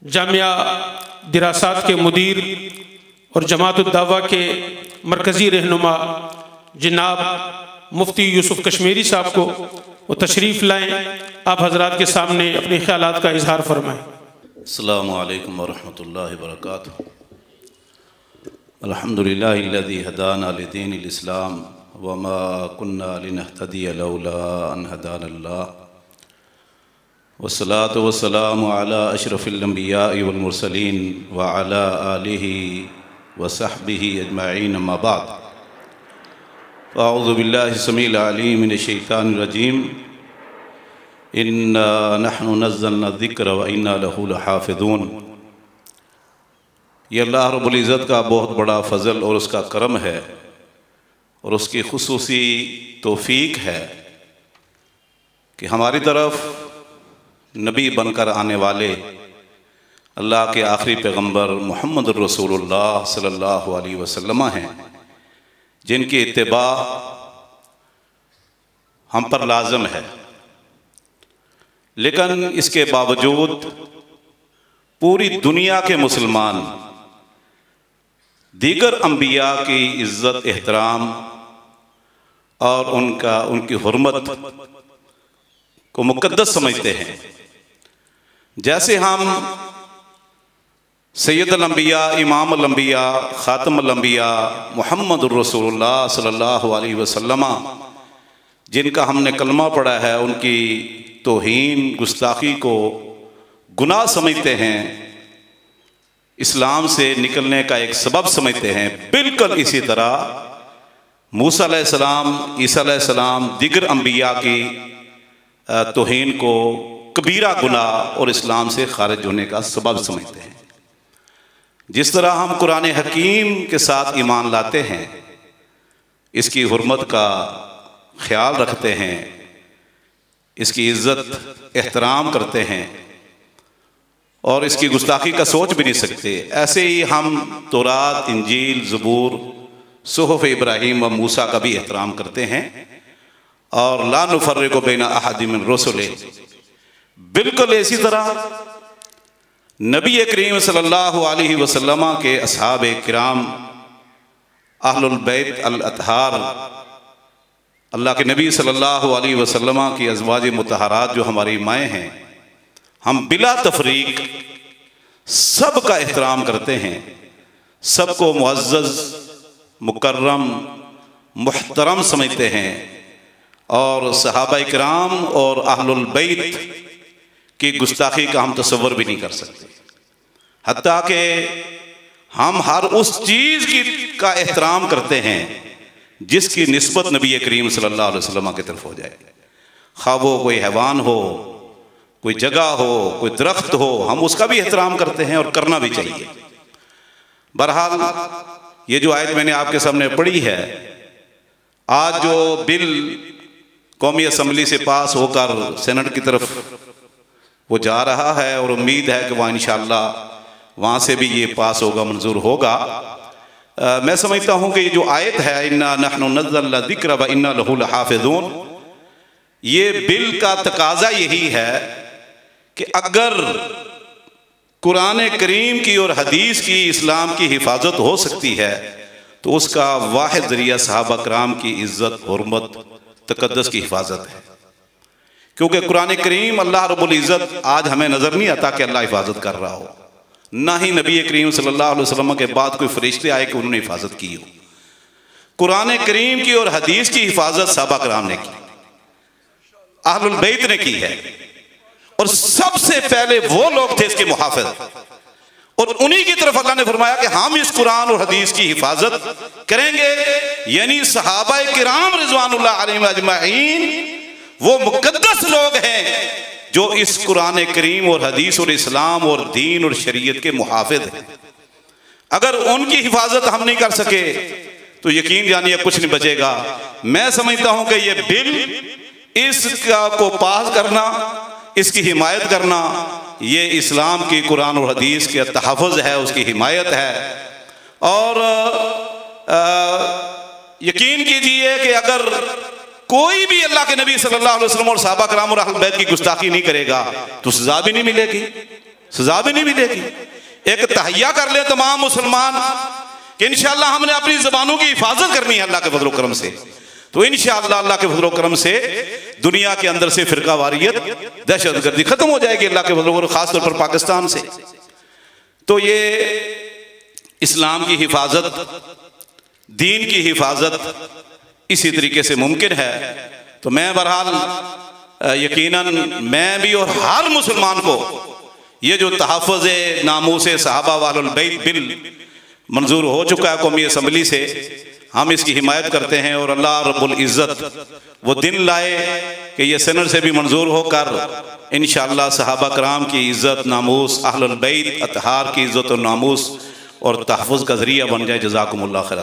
जामिया दिरासात के मुदीर और जमात-उद-दावा के मरकज़ी रहनुमा जनाब मुफ्ती यूसुफ कश्मीरी साहब को वो तशरीफ़ लाएँ, आप हज़रात के सामने अपने ख्यालात का इजहार फरमाएँ। अस्सलामु अलैकुम वरहमतुल्लाहि वबरकातुहू। अल्हम्दुलिल्लाहिल्लज़ी हदाना लिदीनिल इस्लाम वमा कुन्ना लिनहतदिया लौला अन हदानल्लाह वस्सलातु वस्सलामु अला अशरफिल अंबिया'i वल मुरसलीन व अला आलिहि व सहबिहि अजमईन अम्मा बाद। अऊज़ु बिल्लाहि समील अलीम मिनश शैतानिर रजीम। इन्ना नहनु नज़्ज़लना ज़िक्र व इन्ना लहू लहाफ़िज़ून। ये अल्लाह रब्बुल इज़्ज़त का बहुत बड़ा फ़ज़ल और उसका करम है और उसकी खुसूसी तौफ़ीक है कि हमारी तरफ नबी बनकर आने वाले अल्लाह के आखिरी पैगंबर मुहम्मद रसूलुल्लाह सल्लल्लाहु अलैहि वसल्लम हैं, जिनकी इत्तिबा हम पर लाज़िम है। लेकिन इसके बावजूद पूरी दुनिया के मुसलमान दीगर अंबिया की इज़्ज़त एहतराम और उनकी हुर्मत को मुक़द्दस समझते हैं। जैसे हम सैयदुल अंबिया, इमामुल अंबिया, खातमुल अंबिया मुहम्मदुर रसूलुल्लाह सल्लल्लाहु अलैहि वसल्लम जिनका हमने कलमा पढ़ा है, उनकी तौहीन गुस्ताखी को गुनाह समझते हैं, इस्लाम से निकलने का एक सबब समझते हैं। बिल्कुल इसी तरह मूसा अलैहिस्सलाम, ईसा अलैहिस्सलाम, दिगर अंबिया की तौहीन को कबीरा गुनाह और इस्लाम से खारिज होने का सबब समझते हैं। जिस तरह हम कुरान हकीम के साथ ईमान लाते हैं, इसकी हुर्मत का ख्याल रखते हैं, इसकी इज़्ज़त एहतराम करते हैं और इसकी गुस्ताखी का सोच भी नहीं सकते, ऐसे ही हम तौरात, इंजील, ज़बूर, सुहफ़ इब्राहीम व मूसा का भी एहतराम करते हैं और ला नुफ़र्रिक़ु बैना अहदिम मिन रुसुलिही। बिल्कुल इसी तरह नबी करीम सल्लल्लाहु अलैहि वसल्लम के असहाबे किराम, अहलुल बैत अल अतहार, अल्लाह के नबी सल्लल्लाहु अलैहि वसल्लम की अज़वाज मुतहरात जो हमारी माएँ हैं, हम बिला तफरीक सब का एहतराम करते हैं, सबको मुअज़्ज़ज़, मुकर्रम, मुहतरम समझते हैं और सहाबा किराम और अहलुल बैत की गुस्ताखी का हम तसव्वुर भी नहीं कर सकते। हत्ता कि हम हर उस चीज़ का एहतराम करते हैं जिसकी निस्बत नबी करीम सल्लल्लाहु अलैहि वसल्लम की तरफ हो जाए। खा वो कोई हैवान हो, कोई जगह हो, कोई दरख्त हो, हम उसका भी एहतराम करते हैं और करना भी चाहिए। बहरहाल ये जो आयत मैंने आपके सामने पढ़ी है, आज जो बिल कौमी असम्बली से पास होकर सेनेट की तरफ वो जा रहा है और उम्मीद है कि वहाँ इंशाअल्लाह वहाँ से भी ये पास होगा, मंजूर होगा। मैं समझता हूँ कि ये जो आयत है, इन्ना नहनु नज़्ज़लना ज़िक्र व इन्ना लहू लहाफ़िज़ून, ये बिल का तकाजा यही है कि अगर कुरान करीम की और हदीस की, इस्लाम की हिफाजत हो सकती है तो उसका वाहिद ज़रिया सहाबा किराम की इज़्ज़त, हुर्मत, तक़द्दुस की हिफाजत है। क्योंकि कुरान करीम अल्लाह रब्बुल इज़्ज़त आज हमें नज़र नहीं आता कि अल्लाह हिफाजत कर रहा हो, ना ही नबी करीम सल्लल्लाहु अलैहि वसल्लम के बाद कोई फरिश्ते आए कि उन्होंने हिफाजत की हो। कुरान करीम की और हदीस की हिफाजत सहाबा किराम ने की, अहलुल बैत ने की है और सबसे पहले वो लोग थे इसके मुहाफ़िज़, और उन्हीं की तरफ अल्लाह ने फरमाया कि हम इस कुरान और हदीस की हिफाजत करेंगे। यानी सहाबा किराम रिज़वानुल्लाह अलैहिम अजमईन वो मुक़द्दस लोग हैं जो इस कुरान करीम और हदीस और इस्लाम और दीन और शरीयत के मुहाफ़िज़ हैं। अगर उनकी हिफाजत हम नहीं कर सके तो यकीन जानिए कुछ नहीं बचेगा। मैं समझता हूँ कि ये बिल, इसका को पास करना, इसकी हिमायत करना, ये इस्लाम की कुरान और हदीस के तहफ़्फ़ुज़ है, उसकी हिमायत है। और यकीन कीजिए कि अगर कोई भी अल्लाह के नबी सल्लल्लाहु अलैहि वसल्लम और सहाबा किराम और अहले बैत की गुस्ताखी नहीं करेगा तो सज़ा भी नहीं मिलेगी। सजा भी नहीं मिलेगी। एक तहैया कर ले तमाम मुसलमान कि इंशाअल्लाह हमने अपनी ज़बानों की हिफाजत करनी है अल्लाह के फजल करम से, तो इंशाअल्लाह अल्लाह के फजल करम से दुनिया के अंदर से फिरका वारियत, दहशतगर्दी खत्म हो जाएगी अल्लाह के फजल, खासतौर पर पाकिस्तान से। तो ये इस्लाम की हिफाजत, दीन की हिफाजत इसी तरीके से मुमकिन है। तो मैं बहरहाल यकीनन मैं भी और हर मुसलमान को ये जो तहफ़्फ़ुज़ नामूस सहाबा वालुल बैत बिल मंजूर हो चुका है कौमी असम्बली से, हम इसकी हिमायत करते हैं और अल्लाह रब्बुल इज़्ज़त वो दिन लाए कि ये सेनेट से भी मंजूर होकर इंशाअल्लाह सहाबा कराम की इज़्ज़त, नामूस, अहलुल बैत अतहार की इज़्ज़त और नामूस और तहफ़्फ़ुज़ का ज़रिया बन जाए। जज़ाकुमुल्लाह खैर।